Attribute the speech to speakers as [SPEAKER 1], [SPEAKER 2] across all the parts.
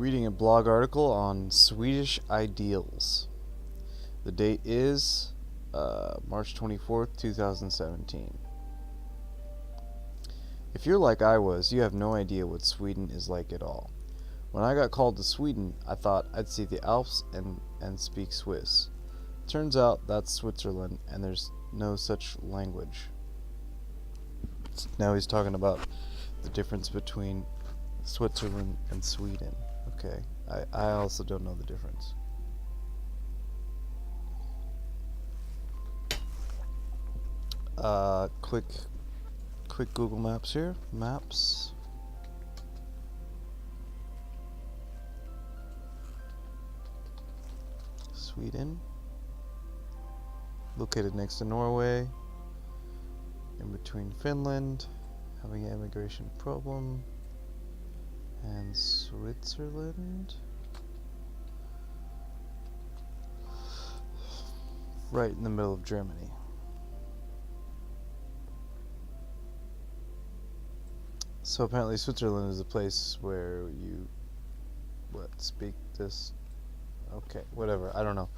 [SPEAKER 1] Reading a blog article on Swedish Ideals. The date is March 24th, 2017. If you're like I was, you have no idea what Sweden is like at all. When I got called to Sweden, I thought I'd see the Alps and speak Swiss. Turns out that's Switzerland, and there's no such language. Now he's talking about the difference between Switzerland and Sweden. Okay, I also don't know the difference. Quick Google Maps here. Maps. Sweden. Located next to Norway. In between Finland. Having an immigration problem. And Switzerland. Right in the middle of Germany. So apparently Switzerland is a place where you speak this. Okay, whatever, I don't know.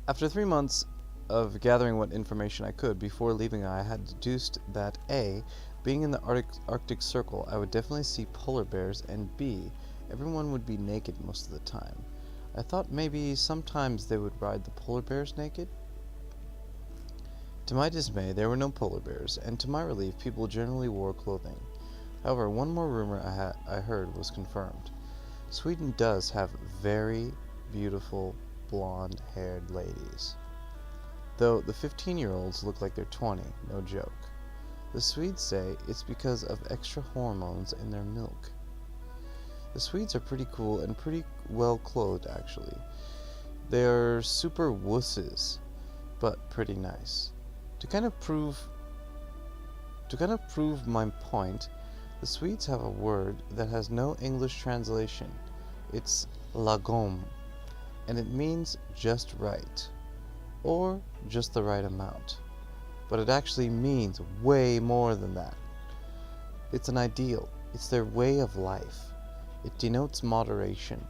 [SPEAKER 1] After 3 months of gathering what information I could before leaving, I had deduced that A, being in the Arctic Circle, I would definitely see polar bears, and B, everyone would be naked most of the time. I thought maybe sometimes they would ride the polar bears naked. To my dismay, there were no polar bears, and to my relief, people generally wore clothing. However, one more rumor I heard was confirmed. Sweden does have very beautiful blonde-haired ladies. Though the 15-year-olds look like they're 20, no joke. The Swedes say it's because of extra hormones in their milk. The Swedes are pretty cool and pretty well clothed, actually. They're super wusses, but pretty nice. To kind of prove my point, the Swedes have a word that has no English translation. It's lagom, and it means just right, or just the right amount. But it actually means way more than that. It's an ideal. It's their way of life. It denotes moderation.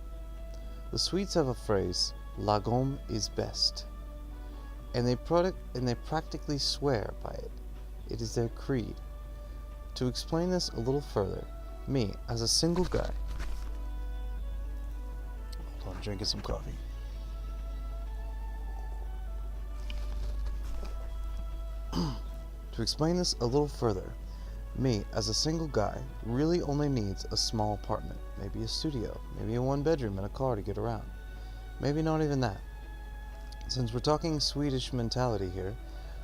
[SPEAKER 1] The Swedes have a phrase, lagom is best, and they practically swear by it. It is their creed. To explain this a little further, me, as a single guy... Hold on, drinking some coffee. To explain this a little further, me, as a single guy, really only needs a small apartment, maybe a studio, maybe a one-bedroom and a car to get around. Maybe not even that. Since we're talking Swedish mentality here,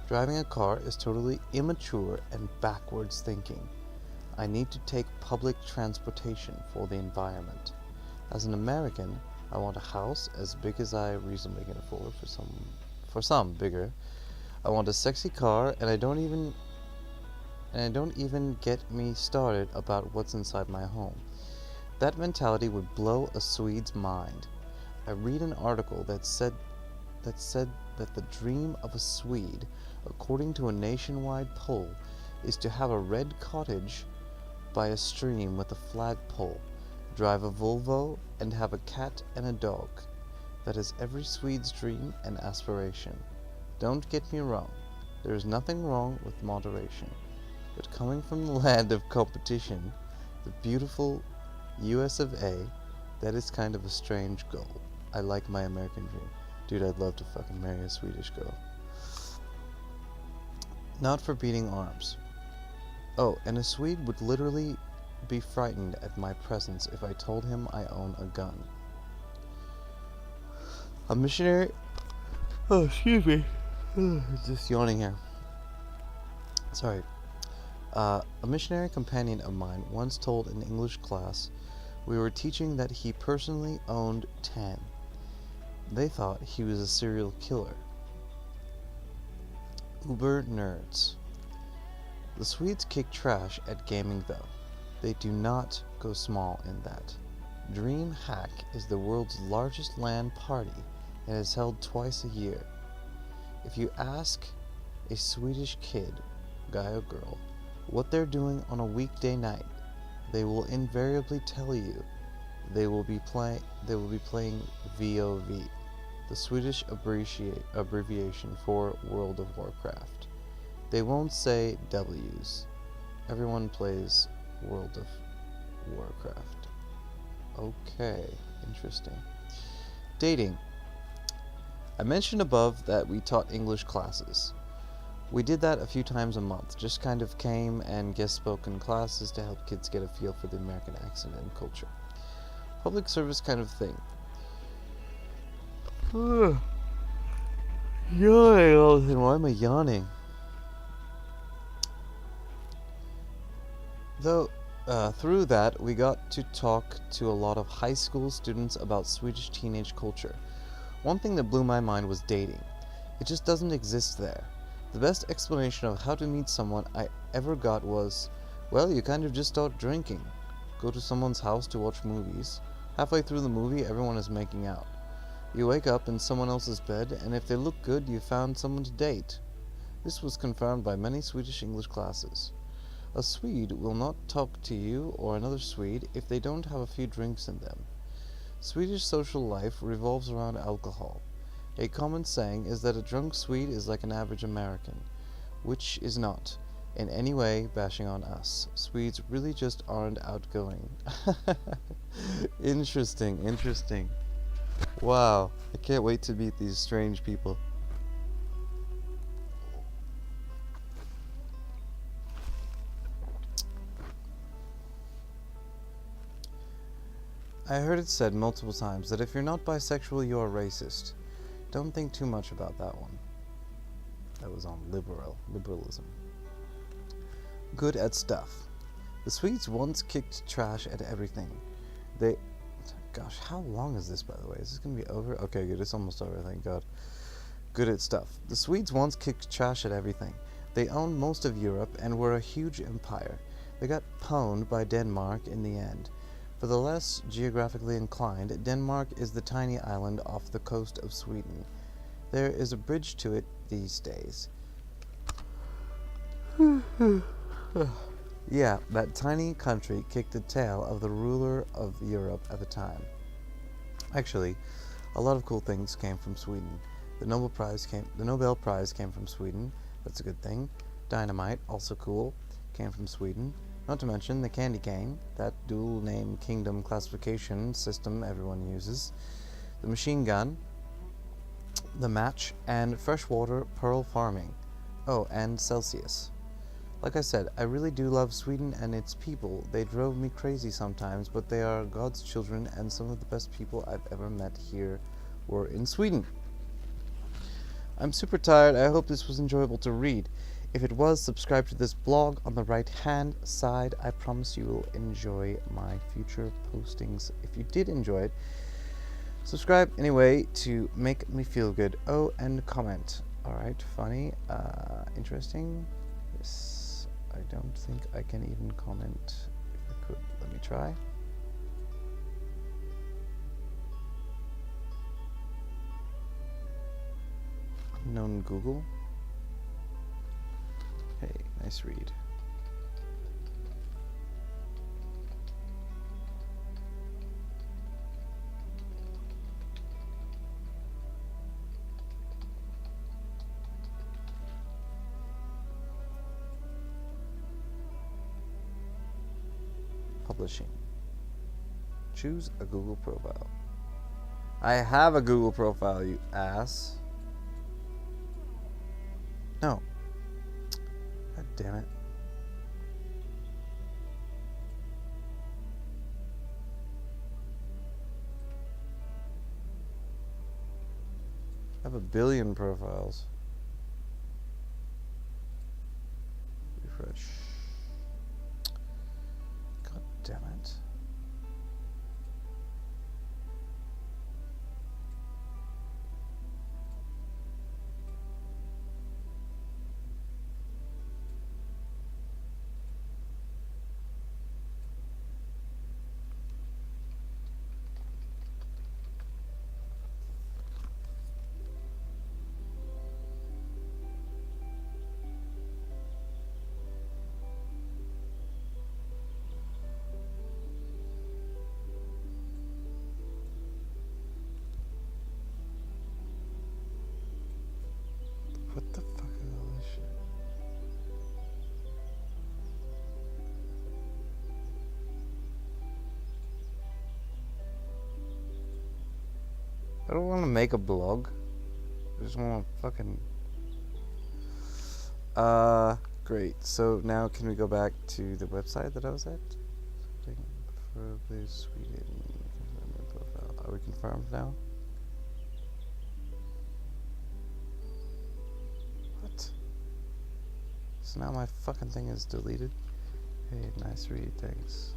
[SPEAKER 1] driving a car is totally immature and backwards thinking. I need to take public transportation for the environment. As an American, I want a house as big as I reasonably can afford, for some bigger. I want a sexy car, and I don't even get me started about what's inside my home. That mentality would blow a Swede's mind. I read an article that said that the dream of a Swede, according to a nationwide poll, is to have a red cottage by a stream with a flagpole, drive a Volvo, and have a cat and a dog. That is every Swede's dream and aspiration. Don't get me wrong, there is nothing wrong with moderation, but coming from the land of competition, the beautiful US of A, that is kind of a strange goal. I like my American dream. Dude, I'd love to fucking marry a Swedish girl. Not for beating arms. Oh, and a Swede would literally be frightened at my presence if I told him I own a gun. A missionary... Oh, excuse me. Just yawning here. Sorry. A missionary companion of mine once told an English class we were teaching that he personally owned 10. They thought he was a serial killer. Uber nerds. The Swedes kick trash at gaming though. They do not go small in that. DreamHack is the world's largest LAN party and is held twice a year. If you ask a Swedish kid, guy or girl, what they're doing on a weekday night, they will invariably tell you they will be playing VOV, the Swedish abbreviation for World of Warcraft. They won't say W's. Everyone plays World of Warcraft. Okay, interesting. Dating. I mentioned above that we taught English classes. We did that a few times a month, just kind of came and guest spoke in classes to help kids get a feel for the American accent and culture. Public service kind of thing. Yawning. Why am I yawning? Though, through that, we got to talk to a lot of high school students about Swedish teenage culture. One thing that blew my mind was dating. It just doesn't exist there. The best explanation of how to meet someone I ever got was, well, you kind of just start drinking. Go to someone's house to watch movies. Halfway through the movie, everyone is making out. You wake up in someone else's bed, and if they look good, you found someone to date. This was confirmed by many Swedish English classes. A Swede will not talk to you or another Swede if they don't have a few drinks in them. Swedish social life revolves around alcohol. A common saying is that a drunk Swede is like an average American, which is not in any way bashing on us. Swedes really just aren't outgoing. Interesting. Wow, I can't wait to meet these strange people. I heard it said multiple times that if you're not bisexual, you are racist. Don't think too much about that one. That was on liberalism. Good at stuff. The Swedes once kicked trash at everything. Gosh, how long is this, by the way? Is this going to be over? Okay, good. It's almost over, thank God. Good at stuff. The Swedes once kicked trash at everything. They owned most of Europe and were a huge empire. They got pwned by Denmark in the end. For the less geographically inclined, Denmark is the tiny island off the coast of Sweden. There is a bridge to it these days. Yeah, that tiny country kicked the tail of the ruler of Europe at the time. Actually, a lot of cool things came from Sweden. The Nobel Prize came from Sweden. That's a good thing. Dynamite, also cool, came from Sweden. Not to mention the candy cane, that dual name kingdom classification system everyone uses, the machine gun, the match, and freshwater pearl farming. Oh, and Celsius. Like I said, I really do love Sweden and its people. They drove me crazy sometimes, but they are God's children, and some of the best people I've ever met here were in Sweden. I'm super tired. I hope this was enjoyable to read. If it was, subscribe to this blog on the right-hand side. I promise you will enjoy my future postings. If you did enjoy it, subscribe anyway to make me feel good. Oh, and comment. Alright, funny, interesting. Yes, I don't think I can even comment. If I could, let me try. Unknown Google. Hey, nice read. Publishing. Choose a Google profile. I have a Google profile, you ass. No. God damn it. I have a billion profiles. Refresh. God damn it. I don't want to make a blog. I just want to fucking... Great. So now can we go back to the website that I was at? Preferably Sweden. Are we confirmed now? What? So now my fucking thing is deleted? Hey, nice read, thanks.